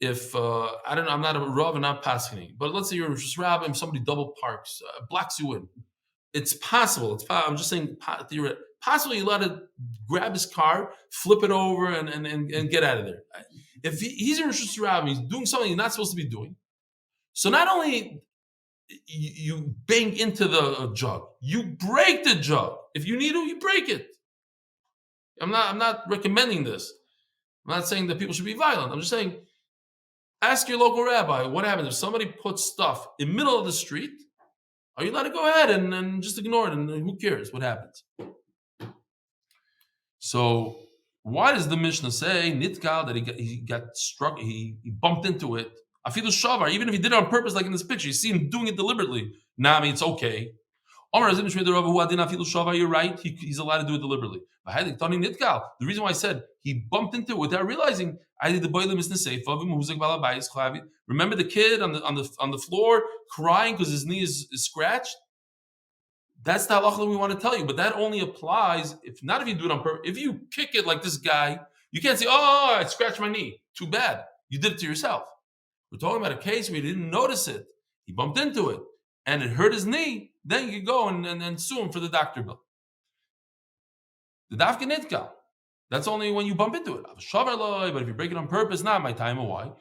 If I don't know, I'm not a rav and not passing, but let's say you're just rav and somebody double parks, blocks you in. It's possible. I'm just saying, possibly you let it grab his car, flip it over, and get out of there. If he's in Rosh Hashanah, he's doing something he's not supposed to be doing. So not only you bang into the jug, you break the jug. If you need to, you break it. I'm not recommending this. I'm not saying that people should be violent. I'm just saying, ask your local rabbi what happens if somebody puts stuff in the middle of the street. Are you allowed to go ahead and just ignore it, and who cares what happens? So why does the Mishnah say Nitkal that he got struck, he bumped into it? Afilu shavar, even if he did it on purpose, like in this picture, you see him doing it deliberately. Nami, it's okay. You're right. He's allowed to do it deliberately. The reason why I said he bumped into it without realizing, remember the kid on the floor crying because his knee is scratched? That's the halacha that we want to tell you, but that only applies if you do it on purpose. If you kick it like this guy, you can't say, "Oh, I scratched my knee." Too bad, you did it to yourself. We're talking about a case where he didn't notice it. He bumped into it, and it hurt his knee. Then you could go and sue him for the doctor bill. The dafka nitka. That's only when you bump into it. But if you break it on purpose, not my time or why?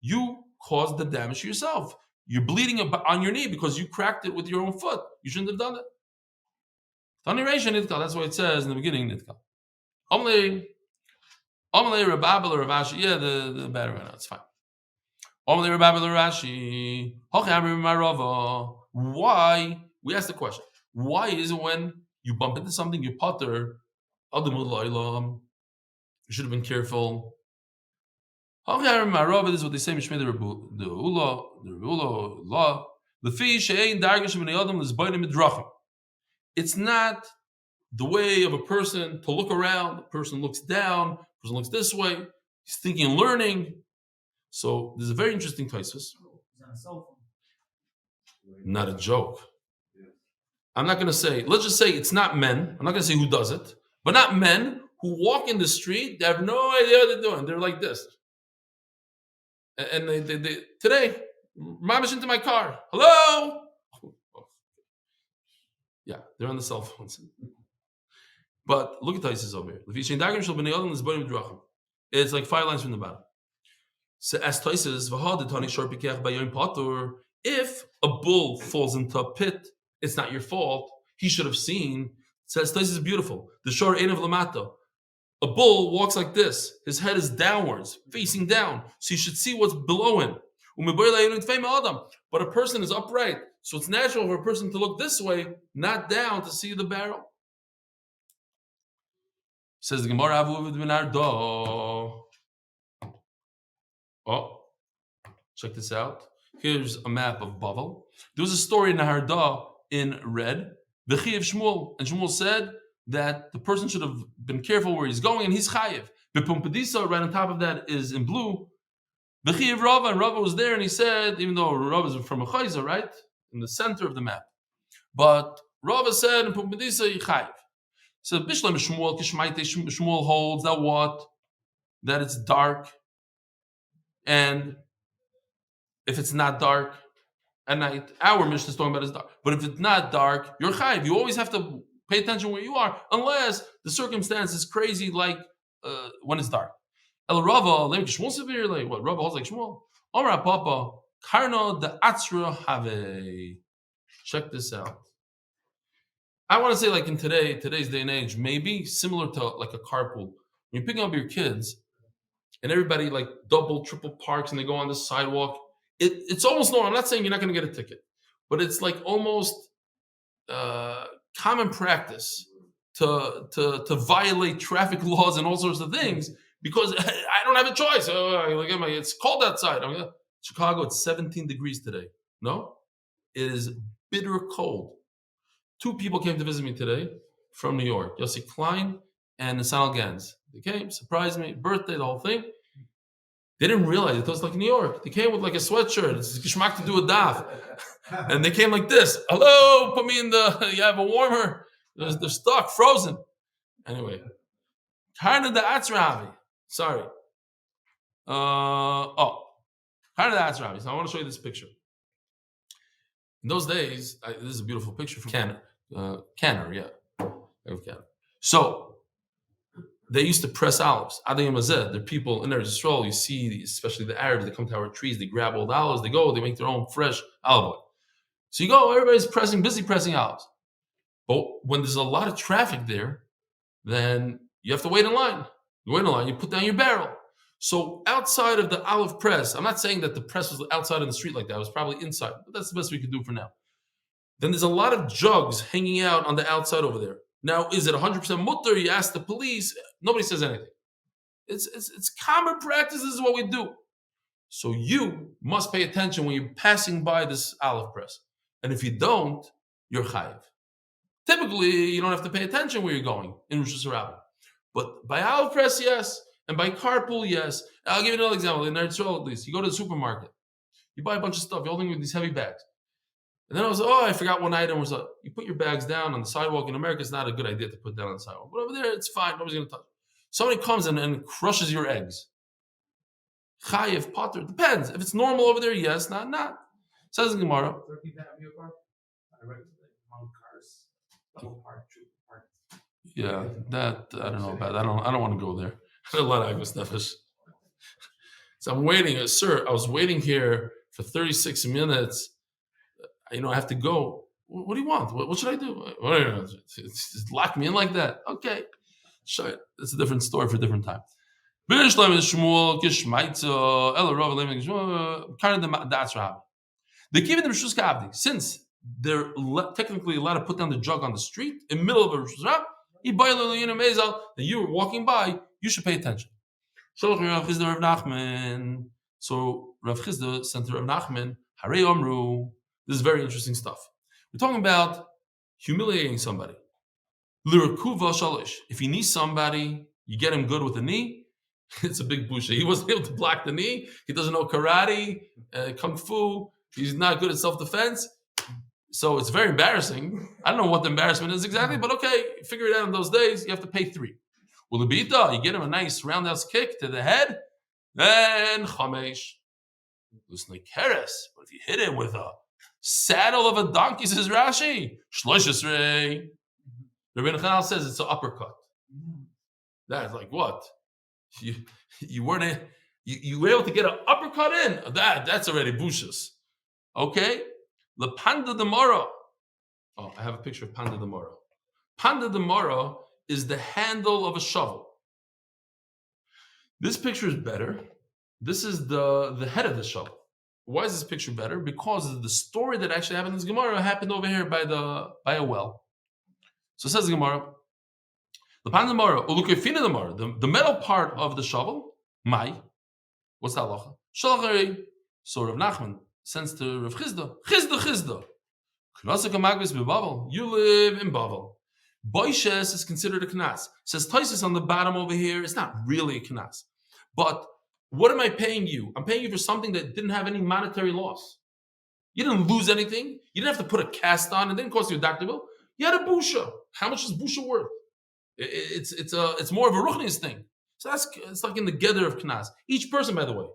You caused the damage to yourself. You're bleeding on your knee because you cracked it with your own foot. You shouldn't have done it. That's what it says in the beginning. Nitka. Amalei Rababel or Ravashi. Yeah, the battery ran out. It's fine. Amalei Rababel or Rashi. Why? We asked the question. Why is it when you bump into something, you putter? You should have been careful. This is what they say. It's not the way of a person to look around. The person looks down. The person looks this way. He's thinking and learning. So there's a very interesting Tosfos. Not a joke. I'm not going to say. Let's just say it's not men. I'm not going to say who does it, but not men who walk in the street. They have no idea what they're doing. They're like this. And they today, mama's into my car. Hello? Yeah, they're on the cell phones. But look at Tosfos over here. It's like 5 lines from the bottom. So as Tosfos, if a bull falls into a pit, it's not your fault. He should have seen. Says Tosfos is beautiful. The shor ein of lamata. A bull walks like this. His head is downwards, facing down. So you should see what's below him. But a person is upright. So it's natural for a person to look this way, not down, to see the barrel. Says the Gemara, oh, check this out. Here's a map of Bava. There was a story in Nahardah in red. The Chiyav Shmuel. And Shmuel said that the person should have been careful where he's going, and he's chayiv. The Pumpadisa, right on top of that, is in blue. The Chiyav Rava, and Rava was there, and he said, even though Rava is from a chayza, right, in the center of the map, but Rava said in Pumpadisa, he chayiv. So Bishlam Shmuel, Kishmaite Shmuel holds that what? That it's dark, and if it's not dark at night, our Mishnah is talking about is dark. But if it's not dark, you're chayiv. You always have to pay attention where you are, unless the circumstance is crazy, like when it's dark. El Rava, like Shmuel severe, like what? Rava holds like Shmuel. Omra Papa, Karno the Atzra Have. Check this out. I want to say, like in today's day and age, maybe similar to like a carpool. When you're picking up your kids, and everybody like double, triple parks, and they go on the sidewalk. It's almost normal. I'm not saying you're not going to get a ticket, but it's like almost common practice to violate traffic laws and all sorts of things because I don't have a choice. It's cold outside. Chicago, it's 17 degrees today. No, it is bitter cold. 2 people came to visit me today from New York, Yossi Klein and Sanal Gans. They came, surprised me, birthday, the whole thing. They didn't realize it was like New York. They came with like a sweatshirt. It's geschmack to do a daf. And they came like this. Hello, put me in you have a warmer. They're stuck, frozen. Anyway. Kind of the Atzravi. Sorry. Kind of the Atzravi. So I want to show you this picture. In those days, this is a beautiful picture from Kanner. Kanner, yeah. Kanner. So, they used to press olives. They're people in Yisroel. You see, especially the Arabs, they come to our trees, they grab old olives, they go, they make their own fresh olive oil. So you go, everybody's busy pressing olives. But when there's a lot of traffic there, then you have to wait in line. You wait in line, you put down your barrel. So outside of the olive press, I'm not saying that the press was outside on the street like that. It was probably inside, but that's the best we could do for now. Then there's a lot of jugs hanging out on the outside over there. Now, is it 100% mutter? You ask the police. Nobody says anything. It's common practice. This is what we do. So you must pay attention when you're passing by this olive press. And if you don't, you're chayiv. Typically, you don't have to pay attention where you're going in Rosh Hashanah. But by Olive Press, yes, and by carpool, yes. I'll give you another example. In Yisroel, at least, you go to the supermarket, you buy a bunch of stuff, you're holding with these heavy bags. And then I was like, I forgot one item. Was like, you put your bags down on the sidewalk. In America, it's not a good idea to put down on the sidewalk. But over there, it's fine. Nobody's going to touch it. Somebody comes and crushes your eggs. Chayiv, potter, depends. If it's normal over there, yes, not. Says in Gemara. I read among cars, double park, triple park. Yeah, that I don't know about. I don't want to go there. I don't like Agus Nefesh. So I'm waiting, sir. I was waiting here for 36 minutes. I have to go. What do you want? What should I do? Just lock me in like that. Okay, show it. It's a different story for a different time. Since they're technically allowed to put down the jug on the street in the middle of a Rosh Hashanah, that you're walking by, you should pay attention. So Rav Chisda sent to Rav Nachman, Harei Omru. This is very interesting stuff. We're talking about humiliating somebody. If you knee somebody, you get him good with a knee, it's a big busha. He wasn't able to block the knee. He doesn't know karate, kung fu. He's not good at self-defense. So it's very embarrassing. I don't know what the embarrassment is exactly, but okay, figure it out in those days. You have to pay 3. Well, the bita, you get him a nice roundhouse kick to the head, then chamesh. Listen, keres. But if you hit him with a saddle of a donkey, says Rashi, shloshesrei. Rabbeinu Chanel says it's an uppercut. That's like what? You weren't you were able to get an uppercut in. That's already bushas. Okay? The Panda de Moro. Oh, I have a picture of Panda de Moro. Panda de Moro is the handle of a shovel. This picture is better. This is the head of the shovel. Why is this picture better? Because the story that actually happened in this Gemara happened over here by a well. So it says the Gemara, the Panda de Moro, Ulukefina de Moro, the metal part of the shovel, Mai. What's that halacha? Shalachari. So Rav Nachman sends to Rav Chisda. You live in Bavel. Boishes is considered a knas. Says Taisus on the bottom over here, it's not really a knas. But what am I paying you? I'm paying you for something that didn't have any monetary loss. You didn't lose anything. You didn't have to put a cast on. It didn't cost you a doctor bill. You had a busha. How much is busha worth? It's more of a ruchnius thing. So it's like in the gather of knas. Each person, by the way,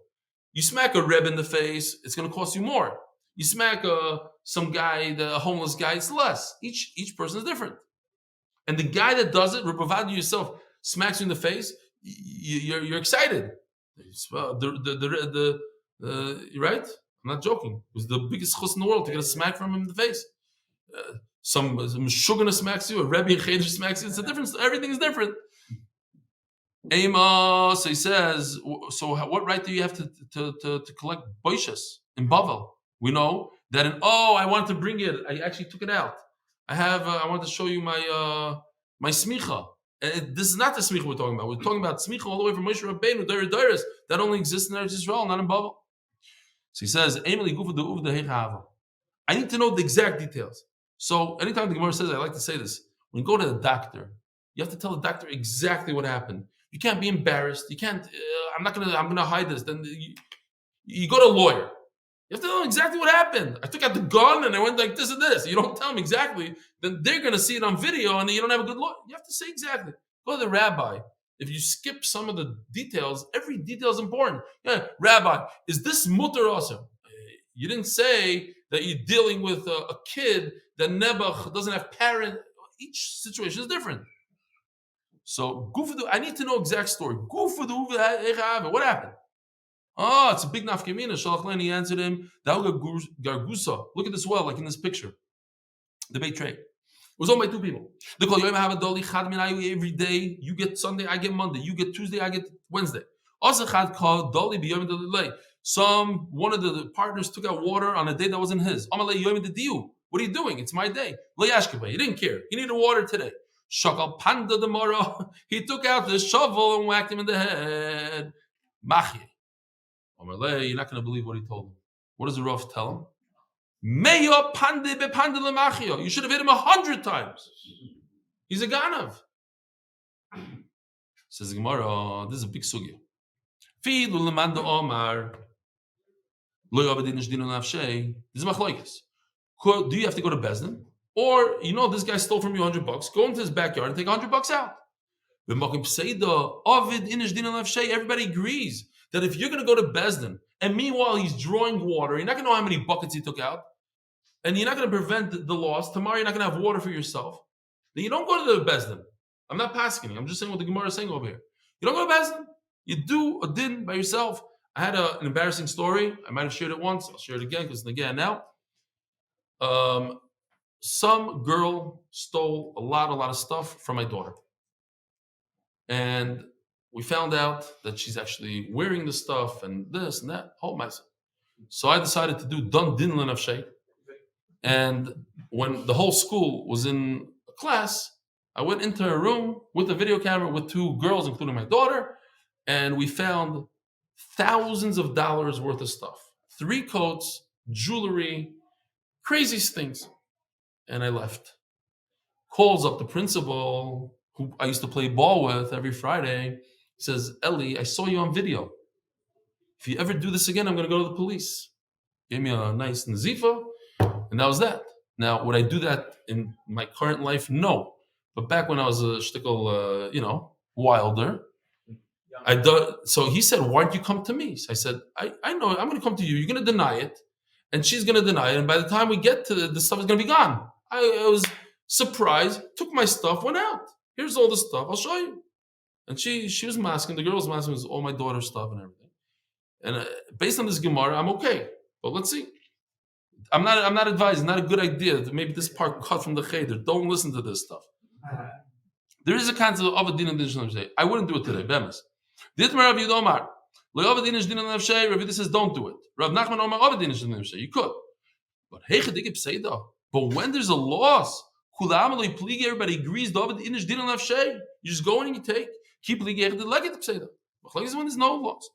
you smack a reb in the face, it's going to cost you more. You smack some guy, a homeless guy, it's less. Each person is different. And the guy that does it, Rebavadu yourself, smacks you in the face, you're excited. You're right? I'm not joking. It was the biggest chus in the world to get a smack from him in the face. Some shugana smacks you, a Rebbe and Cheder smacks you. It's a difference. Everything is different. So he says, so what right do you have to collect boishes in Bavel? We know that I wanted to bring it. I actually took it out. I wanted to show you my smicha. And this is not the smicha we're talking about. We're talking about smicha all the way from Moshe Rabbeinu, Dairis. That only exists in Eretz Yisrael, not in Bavel. So he says, I need to know the exact details. So anytime the Gemara says, I like to say this, when you go to the doctor, you have to tell the doctor exactly what happened. You can't be embarrassed. You can't, I'm going to hide this. Then you go to a lawyer. You have to know exactly what happened. I took out the gun and I went like this and this. You don't tell them exactly, then they're going to see it on video and you don't have a good lawyer. You have to say exactly. Go to the rabbi. If you skip some of the details, every detail is important. Yeah, Rabbi, is this mutter also? You didn't say that you're dealing with a kid that Nebuch doesn't have parent. Each situation is different. So, I need to know exact story. What happened? Oh, it's a big nafkamina. Shalach he answered him, Gargusa. Look at this well, like in this picture. The Beit Trey. It was owned by 2 people. Every day, you get Sunday, I get Monday. You get Tuesday, I get Wednesday. One of the partners took out water on a day that wasn't his. What are you doing? It's my day. He didn't care. He needed water today. Shakal panda tomorrow. He took out the shovel and whacked him in the head. Machye. You're not going to believe what he told him. What does the Rav tell him? Meya pande bepande lemachio. You should have hit him 100 times. He's a ganav. Says the Gemara, this is a big sugya. Filu lemanda omar lo yavadin nishdin nafshei. This is machlokes. Do you have to go to Bezdin? Or, this guy stole from you $100. Go into his backyard and take $100 out. Everybody agrees that if you're going to go to Bezdin, and meanwhile he's drawing water, you're not going to know how many buckets he took out, and you're not going to prevent the loss. Tomorrow you're not going to have water for yourself. Then you don't go to the Bezdin. I'm not passing. I'm just saying what the Gemara is saying over here. You don't go to Bezdin. You do a din by yourself. I had an embarrassing story. I might have shared it once. I'll share it again because again now. Some girl stole a lot of stuff from my daughter. And we found out that she's actually wearing the stuff and this and that, whole mess. So I decided to do Dun Din L'Nafshei. And when the whole school was in a class, I went into a room with a video camera with two girls, including my daughter, and we found thousands of dollars worth of stuff. 3 coats, jewelry, crazy things. And I left. Calls up the principal, who I used to play ball with every Friday, says, Eli, I saw you on video. If you ever do this again, I'm going to go to the police. Gave me a nice nazifa, and that was that. Now, would I do that in my current life? No. But back when I was a shtickle, wilder, I do. So he said, why don't you come to me? So I said, I know, I'm going to come to you. You're going to deny it, and she's going to deny it, and by the time we get to the stuff is going to be gone. I was surprised, took my stuff, went out. Here's all the stuff, I'll show you. And she was masking, the girl was masking, was all my daughter's stuff and everything. And based on this Gemara, I'm okay. But let's see. I'm not advising, not a good idea. Maybe this part cut from the cheder. Don't listen to this stuff. There is a concept of a din and din. I wouldn't do it today, Bemis. Ditmar Rav Yudomar. Rav says don't do it. Rav Nachman Omar Avad din and you could. But but when there's a loss, everybody agrees. You just go in and you take. Keep when there's no loss.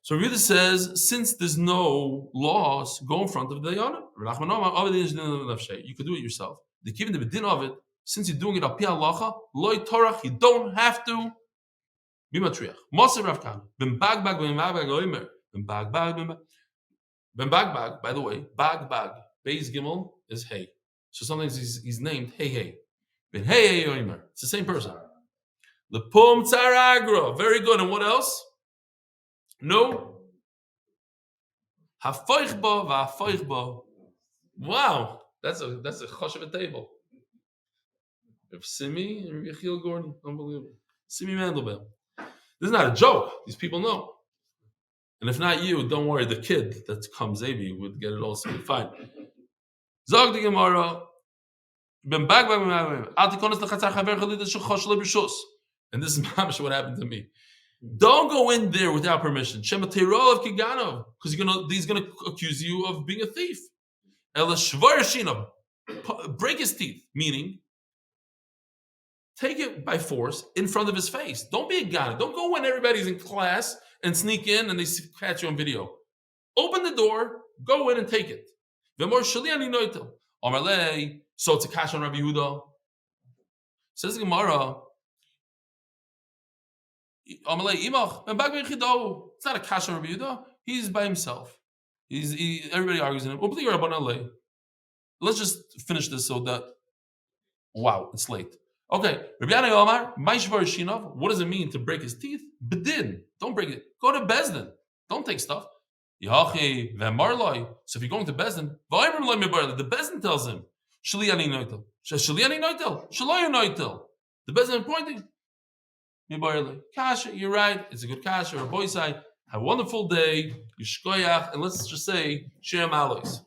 So Rita says, since there's no loss, go in front of the Dayana. You could do it yourself. The kivin the bedin of it, since you're doing it al pi halacha, loy torach, you don't have to be matriach. Moser Rav Chaim, ben bagbag, oimer, ben bagbag. By the way, bagbag, Beis Gimel is hey. So sometimes he's named hey. Ben hey oimer. It's the same person. Lepum tzaragra. Very good. And what else? No. Hafoichba va'afoichba. Wow, that's a chosh of a table. If Simi and Yechiel Gordon, unbelievable. Simi Mendel. This is not a joke. These people know. And if not you, don't worry. The kid that comes, Avi, would get it also fine. Zog the Gemara. And this is mamish what happened to me. Don't go in there without permission. Because he's gonna accuse you of being a thief. Break his teeth, meaning take it by force in front of his face. Don't be a guy. Don't go when everybody's in class and sneak in and they catch you on video. Open the door, go in and take it. So it's a kash on Rabbi Yehuda. Says the Gemara. It's not a kash on Rabbi Yehuda. He's by himself. Everybody argues in him. Let's just finish this so that. Wow, it's late. Okay, Rabbi Yana Omar, Maishvar Shinov. What does it mean to break his teeth? Bedin. Don't break it. Go to Bezdin. Don't take stuff. So if you're going to Bezdin, the Bezdin tells him, the Bezdin pointing. Kasha, you're right. It's a good kasha or a boy side. Have a wonderful day. Yishkoyach, and let's just say Shem Alois.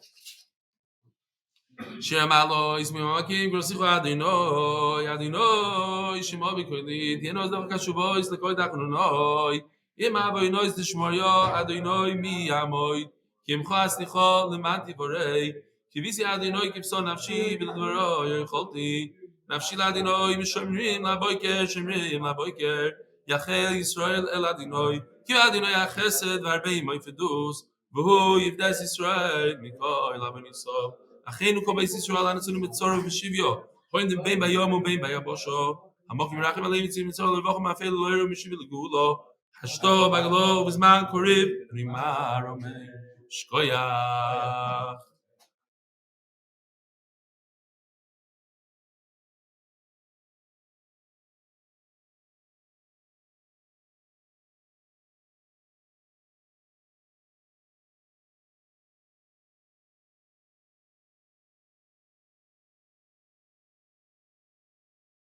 Shem Alois, Mimamakim, Grosicha Adinoi, Adinoi, Shimobi Koilit, Yenos Davakashubois, Lekoi Dakunoi, Imavoy Nois Dishmorio, Adinoi, Mi Amoid, Kimchas Nicho, Limanti Vorei, Kivisi Adinoi, Kipson Nafshi, Bildvaro, Yocholti. Nafshi ladinoi mishomrim laboiker shemrim laboiker יחל ישראל אל אדינוי, כי אדינוי החסד והרבה ימי פדוס, והוא יפדס ישראל מכל אבן ישראל. אחינו כל בית ישראל אנצנו מצורף ושוויו, חוינדם בין ביום ובין ביבושו, המוקים רחם עליהם יצאים מצורף לבוכם אפילו לא יראו משיבי לגאולו, חשתו בגלו בזמן קוריב, רימה רומי, שכוייח.